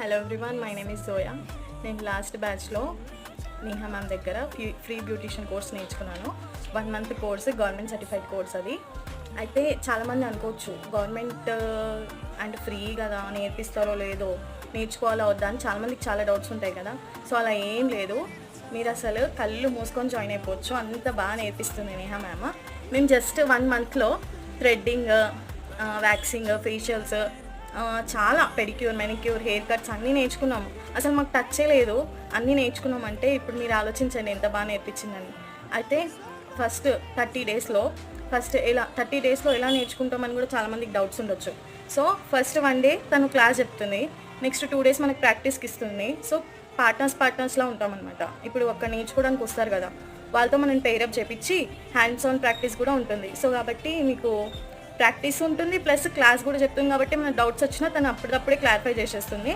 Hello everyone, my name is Zoya. నేను last బ్యాచ్లో Neha ma'am దగ్గర ఫ్రీ బ్యూటిషియన్ కోర్స్ నేర్చుకున్నాను. 1 month course, government certified course అది. అయితే చాలామంది అనుకోవచ్చు గవర్నమెంట్ అండ్ ఫ్రీ కదా, నేర్పిస్తారో లేదో, నేర్చుకోవాలా వద్దా అని చాలామందికి చాలా డౌట్స్ ఉంటాయి కదా. సో అలా ఏం లేదు, మీరు అసలు కళ్ళు మూసుకొని జాయిన్ అయిపోవచ్చు, అంత బాగా నేర్పిస్తుంది నేహా మ్యామ్. మేము జస్ట్ 1 మంత్లో థ్రెడ్డింగ్, వ్యాక్సింగ్, ఫేషియల్స్, చాలా పెడిక్యూర్, మెనిక్యూర్, హెయిర్ కట్స్ అన్నీ నేర్చుకున్నాము. అసలు మాకు టచ్చే లేదు, అన్నీ నేర్చుకున్నామంటే ఇప్పుడు మీరు ఆలోచించండి ఎంత బాగా నేర్పించిందని. అయితే ఫస్ట్ 30 డేస్లో ఎలా నేర్చుకుంటామని కూడా చాలామందికి డౌట్స్ ఉండొచ్చు. సో ఫస్ట్ 1 డే తను క్లాస్ చెప్తుంది, నెక్స్ట్ 2 డేస్ మనకు ప్రాక్టీస్కి ఇస్తుంది. సో పార్ట్నర్స్లా ఉంటామన్నమాట. ఇప్పుడు ఒక్క నేర్చుకోవడానికి వస్తారు కదా, వాళ్ళతో మనం పెయిరప్ చేపించి హ్యాండ్స్ ఆన్ ప్రాక్టీస్ కూడా ఉంటుంది. సో కాబట్టి మీకు ప్రాక్టీస్ ఉంటుంది, ప్లస్ క్లాస్ కూడా చెప్తుంది. కాబట్టి మన డౌట్స్ వచ్చినా తను అప్పటికప్పుడే క్లారిఫై చేసేస్తుంది.